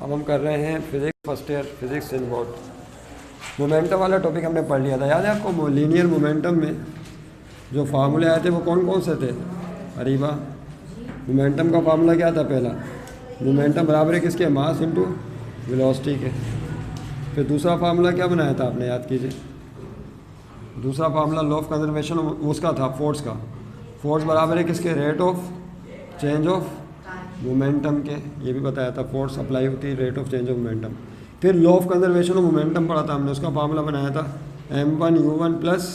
अब हम कर रहे हैं physics first year physics in board. Momentum वाला टॉपिक हमने पढ़ लिया था, याद है आपको? लीनियर मोमेंटम में जो फार्मूले आए थे वो कौन कौन से थे? अरीबा, मोमेंटम का फार्मूला क्या था? पहला, मोमेंटम बराबर है किसके? मास इनटू वेलोसिटी के। फिर दूसरा फार्मूला क्या बनाया था आपने, याद कीजिए। दूसरा फार्मूला लॉ ऑफ कंजर्वेशन उसका था, फोर्स का। फोर्स बराबर है किसके? Rate of change of momentum के। ये भी बताया था, फोर्स अप्लाई होती है rate of change of momentum. फिर law of conservation of momentum पढ़ा था हमने, उसका फार्मूला बनाया था m1u1 plus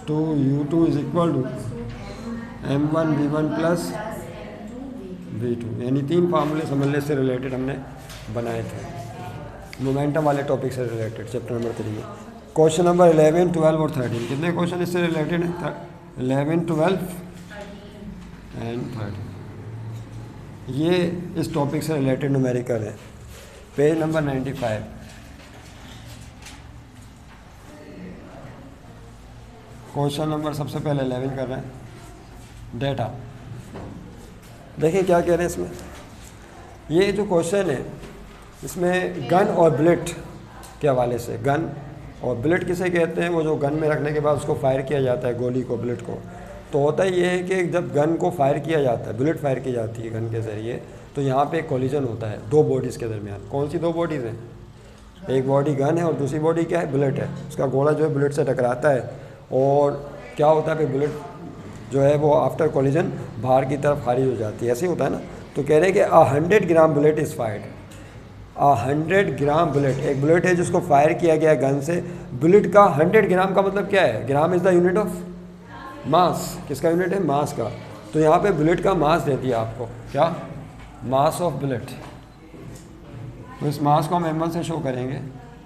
2u2 is equal to m1v1 plus v2। यानी 3 फार्मूले समझ ले से रिलेटेड हमने बनाए थे, मोमेंटम वाले टॉपिक से रिलेटेड, चैप्टर नंबर 3 में। क्वेश्चन नंबर 11, 12 और 13, कितने क्वेश्चन इससे रिलेटेड हैं? 11, 12 एंड 13। ये इस टॉपिक से रिलेटेड न्यूमेरिकल है। Page number 95। क्वेश्चन नंबर सबसे पहले 11 कर रहे हैं, डेटा। देखिए क्या कह रहे हैं इसमें। ये जो क्वेश्चन है इसमें गन और बुलेट के हवाले से, गन और बुलेट किसे कहते हैं? वो जो गन में रखने के बाद उसको फायर किया जाता है, गोली को, बुलेट को। तो होता ये है कि जब गन को फायर किया जाता है, बुलेट फायर की जाती है गन के ज़रिए, तो यहाँ पे एक कोलिजन होता है दो बॉडीज़ के दरमियान। कौन सी दो बॉडीज़ हैं? एक बॉडी गन है और दूसरी बॉडी क्या है? बुलेट है। उसका गोला जो है बुलेट से टकराता है और क्या होता है, फिर बुलेट जो है वो आफ्टर कोलिजन बाहर की तरफ खारिज हो जाती है। ऐसे ही होता है ना। तो कह रहे हैं कि 100 gram bullet is fired. 100 gram bullet, एक बुलेट है जिसको फायर किया गया गन से। बुलेट का 100 ग्राम का मतलब क्या है? Gram is the unit of mass. किसका यूनिट है? मास का। तो यहाँ पे बुलेट का मास दे दिया आपको, क्या? Mass of bullet. तो इस मास को हम m1 से शो करेंगे।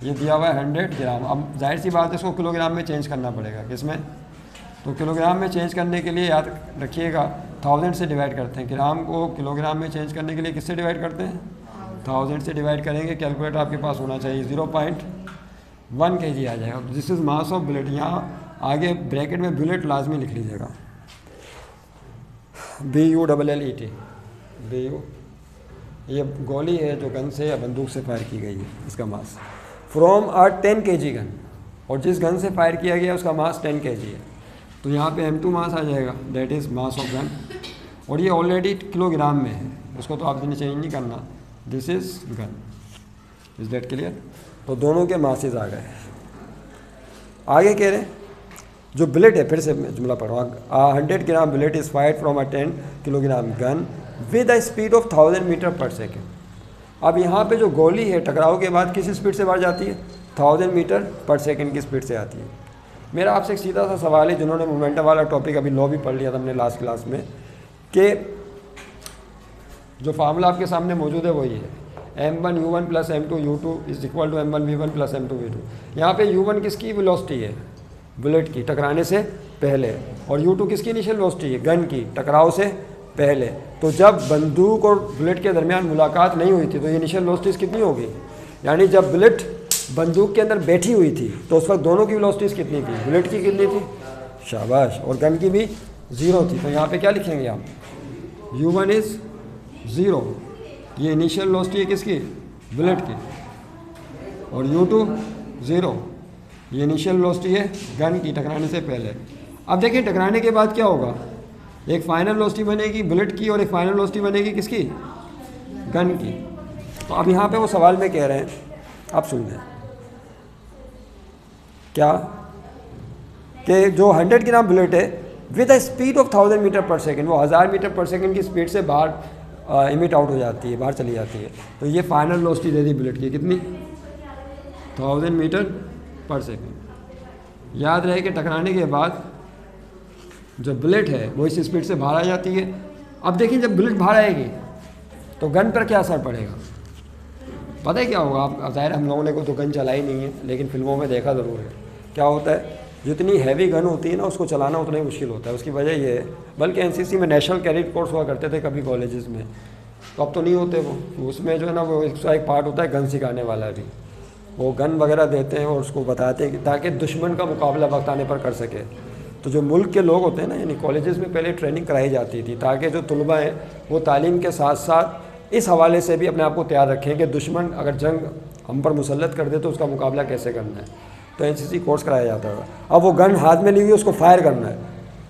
ये दिया हुआ है 100 ग्राम। अब जाहिर सी बात है इसको किलोग्राम में चेंज करना पड़ेगा। किसमें? तो किलोग्राम में चेंज करने के लिए याद रखिएगा 1000 से डिवाइड करते हैं। ग्राम को किलोग्राम में चेंज करने के लिए किससे डिवाइड करते हैं? 1000 से डिवाइड करेंगे। कैलकुलेटर आपके पास होना चाहिए। 0.1 kg आ जाएगा। This is mass of bullet. यहाँ आगे ब्रैकेट में बुलेट लाजमी लिख लीजिएगा, BULLET। BU, ये गोली है जो गन से या बंदूक से फायर की गई है, इसका मास। फ्रॉम अ 10 kg गन, और जिस गन से फायर किया गया उसका मास 10 kg है। तो यहाँ पे m2 मास आ जाएगा, that is mass of gun. और ये ऑलरेडी किलोग्राम में है, उसको तो आपने चेंज नहीं करना। This is gonna. Is that clear? तो दोनों के मासेज आ गए। आगे कह रहे हैं जो बुलेट है, फिर से जुमला पढ़ो। 100 gram bullet is fired from a 10 kilogram gun with a speed of 1000 metre पर सेकेंड। अब यहाँ पे जो गोली है टकराव के बाद किस स्पीड से बाहर जाती है? 1000 मीटर पर सेकेंड की स्पीड से आती है। मेरा आपसे एक सीधा सा सवाल है, जिन्होंने मोमेंटम वाला टॉपिक अभी लॉ भी पढ़ लिया था हमने लास्ट क्लास में, कि जो फार्मूला आपके सामने मौजूद है वही है m1u1 plus m2u2 is equal to m1v1 plus m2v2। यहाँ पे u1 किसकी वेलोसिटी है? बुलेट की, टकराने से पहले। और u2 किसकी इनिशियल वेलोसिटी है? गन की, टकराव से पहले। तो जब बंदूक और बुलेट के दरमियान मुलाकात नहीं हुई थी तो ये इनिशियल वेलोसिटीज़ कितनी होगी? यानी जब बुलेट बंदूक के अंदर बैठी हुई थी तो उस वक्त दोनों की वेलोसिटीज़ कितनी थी? बुलेट की कितनी थी? शाबाश। और गन की भी 0 थी। तो यहाँ पे क्या लिखेंगे आप? u1 is 0। ये इनिशियल वेलोसिटी है किसकी? बुलेट की। और u2 0, ये इनिशियल वेलोसिटी है गन की, टकराने से पहले। अब देखिए टकराने के बाद क्या होगा? एक फाइनल वेलोसिटी बनेगी बुलेट की और एक फाइनल वेलोसिटी बनेगी किसकी? गन की। तो अब यहाँ पे वो सवाल में कह रहे हैं, आप सुन लें क्या, कि जो 100 ग्राम बुलेट है with a speed of 1000 metre पर सेकेंड, वो 1000 मीटर पर सेकेंड की स्पीड से बाहर इमिट आउट हो जाती है, बाहर चली जाती है। तो ये फाइनल वेलोसिटी दे दी बुलेट की, कितनी? 1000 मीटर पर सेकेंड। याद रहे कि टकराने के बाद जो बुलेट है वो इस स्पीड से बाहर आ जाती है। अब देखिए जब बुलेट बाहर आएगी तो गन पर क्या असर पड़ेगा? पता है क्या होगा? आप ज़ाहिर हम लोगों ने को तो गन चलाई नहीं है, लेकिन फिल्मों में देखा ज़रूर है। क्या होता है, जितनी हैवी गन होती है ना उसको चलाना उतना ही मुश्किल होता है। उसकी वजह ये है, बल्कि एनसीसी में नेशनल कैडेट कोर्स हुआ करते थे कभी कॉलेजेस में, तो अब तो नहीं होते वो। उसमें जो है ना वो एक पार्ट होता है गन सिखाने वाला भी। वो गन वगैरह देते हैं और उसको बताते हैं कि ताकि दुश्मन का मुकाबला वक्त आने पर कर सके। तो जो मुल्क के लोग होते हैं ना, यानी कॉलेजेस में पहले ट्रेनिंग कराई जाती थी ताकि जो तलबा हैं वो तालीम के साथ साथ इस हवाले से भी अपने आप को तैयार रखें कि दुश्मन अगर जंग हम पर मुसल्लत कर दे तो उसका मुकाबला कैसे करना है। तो एनसीसी कोर्स कराया जाता है। अब वो गन हाथ में ली हुई उसको फायर करना है,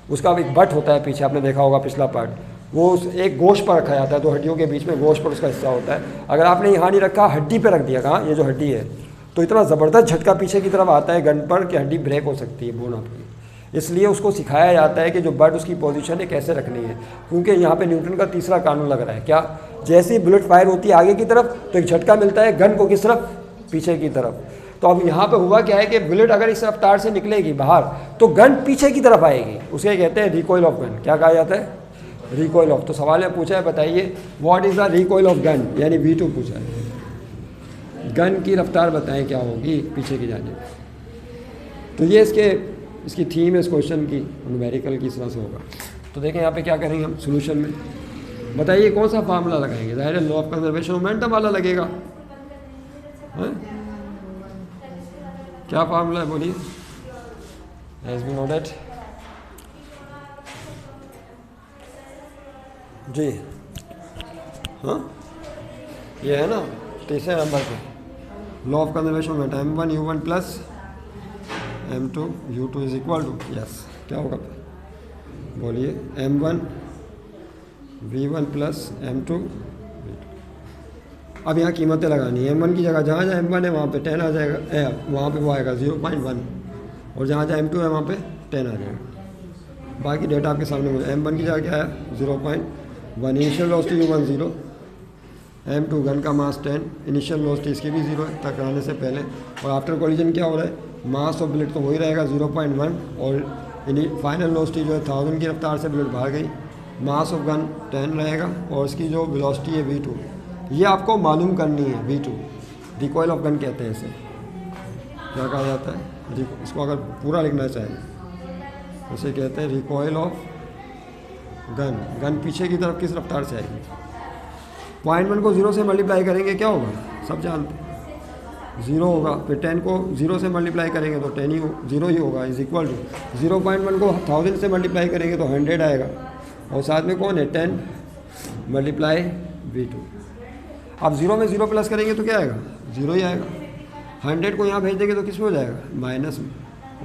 उसका एक बट होता है पीछे, आपने देखा होगा पिछला पार्ट, वो एक गोश्त पर रखा जाता है, तो हड्डियों के बीच में गोश्त पर उसका हिस्सा होता है। अगर आपने यहाँ नहीं रखा, हड्डी पर रख दिया, कहाँ ये जो हड्डी है, तो इतना ज़बरदस्त झटका पीछे की तरफ आता है गन पर कि हड्डी ब्रेक हो सकती है, बोन आपकी। इसलिए उसको सिखाया जाता है कि जो बट उसकी पोजीशन है कैसे रखनी है, क्योंकि यहाँ पे न्यूटन का तीसरा कानून लग रहा है। क्या? जैसे ही बुलेट फायर होती है आगे की तरफ तो एक झटका मिलता है गन को किस तरफ? पीछे की तरफ। तो अब यहाँ पे हुआ क्या है कि बुलेट अगर इस रफ्तार से निकलेगी बाहर तो गन पीछे की तरफ आएगी, उसे कहते हैं रिकॉइल ऑफ गन। क्या कहा जाता है? Recoil of. तो सवाल में पूछा है, बताइए what is the recoil of gun, यानी V2 पूछा है। गन की रफ्तार बताएं क्या होगी पीछे की जाने। तो ये इसकी थीम है इस क्वेश्चन की, न्यूमेरिकल की, इस तरह से होगा। तो देखें यहाँ पे क्या करेंगे हम सोल्यूशन में, बताइए कौन सा फार्मूला लगाएंगे? जाहिर है लॉ ऑफ कंजर्वेशन मोमेंटम वाला लगेगा। है? क्या फार्मूला है बोलिए? हैज़ बीन नोटेड जी। हाँ ये है ना तीसरे नंबर पे, law of conservation momentum M1 U1 plus M2 U2 is equal to, yes क्या होगा बोलिए? M1 V1 plus M2 V2। अब यहाँ कीमतें लगानी है। M1 की जगह जहाँ जहाँ M1 है वहाँ पे 10 आ जाएगा, वहाँ पे वो आएगा 0.1, और जहाँ जहाँ M2 है वहाँ पे 10 आ जाएगा। बाकी डेटा आपके सामने हो। M1 की जगह क्या है? 0.1। Initial velocity U1 0, M2 gun का मास 10, इनिशियल वेलोसिटी इसकी भी 0 है टकराने से पहले, और आफ्टर कोलिजन क्या हो रहा है? मास ऑफ बुलेट तो वही रहेगा 0.1, और फाइनल वेलोसिटी जो है 1000 की रफ्तार से बुलेट बाहर गई, मास ऑफ गन 10 रहेगा, और इसकी जो वेलोसिटी है V2, ये आपको मालूम करनी है। V2 रिकॉइल ऑफ गन कहते हैं इसे। क्या कहा जाता है? इसको अगर पूरा लिखना चाहें इसे कहते हैं रिकॉइल ऑफ गन। गन पीछे की तरफ किस रफ्तार से आएगी? 0.1 को 0 से मल्टीप्लाई करेंगे क्या होगा? सब जानते हैं 0 होगा। फिर 10 को 0 से मल्टीप्लाई करेंगे तो 10 ही 0 ही होगा, इज इक्वल टू 0.1 को 1000 से मल्टीप्लाई करेंगे तो 100 आएगा, और साथ में कौन है? 10 मल्टीप्लाई V2। अब 0 में 0 प्लस करेंगे तो क्या आएगा? 0 ही आएगा। 100 को यहाँ भेज देंगे तो किस में हो जाएगा? माइनस में,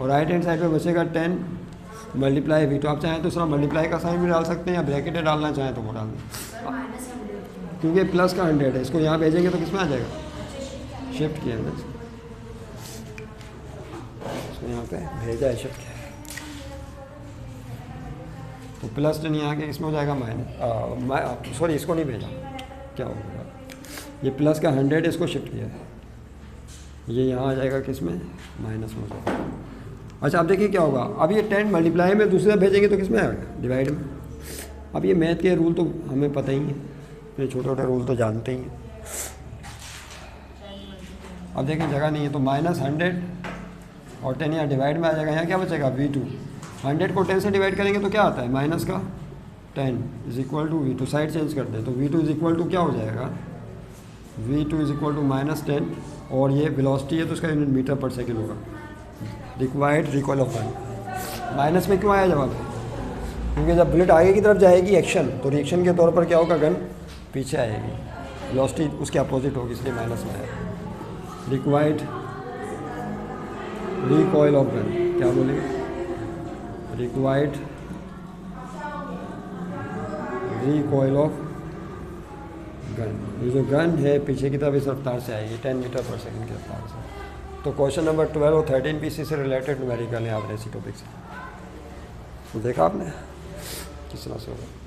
और राइट हैंड साइड में बचेगा 10 मल्टीप्लाई V2। आप चाहें तो उसका मल्टीप्लाई का साइन भी डाल सकते हैं, या ब्रैकेट डालना चाहें तो वो डाल दें, क्योंकि प्लस का 100 है। इसको यहाँ भेजेंगे तो किस में आ जाएगा? शिफ्ट किया है इसको, यहाँ पे भेजा है, शिफ्ट किया है, तो प्लस 10 यहाँ के इसमें हो जाएगा माइनस, सॉरी इसको नहीं भेजा, क्या होगा? ये प्लस का 100 इसको शिफ्ट किया है, ये यहाँ आ जाएगा किस में? माइनस में हो जाएगा। अच्छा अब देखिए क्या होगा, अब ये 10 मल्टीप्लाई में दूसरा भेजेंगे तो किस में आएगा? डिवाइड में। अब ये मैथ के रूल तो हमें पता ही है, ये छोटे छोटे रूल तो जानते ही हैं। अब देखिए जगह नहीं है तो -100 और 10 यहाँ डिवाइड में आ जाएगा। यहाँ क्या बचेगा? V2। 100 को 10 से डिवाइड करेंगे तो क्या आता है? माइनस का 10 is equal to V2। Side change करते हैं तो V2 इज इक्वल टू क्या हो जाएगा? V2 इज इक्वल टू -10, और ये वेलोसिटी है तो इसका यूनिट मीटर पर सेकेंड होगा। Required recoil of gun. Minus में क्यों आया जवाब? क्योंकि जब बुलेट आगे की तरफ जाएगी एक्शन, तो रिएक्शन के तौर पर क्या होगा? गन पीछे आएगी, वेलोसिटी उसके अपोजिट होगी, इसलिए माइनस में आएगा। रिक्वायर्ड रिकॉइल ऑफ गन, क्या बोलेंगे? Required recoil of gun. ये जो गन है पीछे की तरफ इस रफ्तार से आएगी 10 मीटर पर सेकंड की रफ्तार से। तो क्वेश्चन नंबर 12 और 13 भी इसी से रिलेटेड न्यूमेरिकल है, आपने इसी टॉपिक से देखा आपने किस तरह से होगा।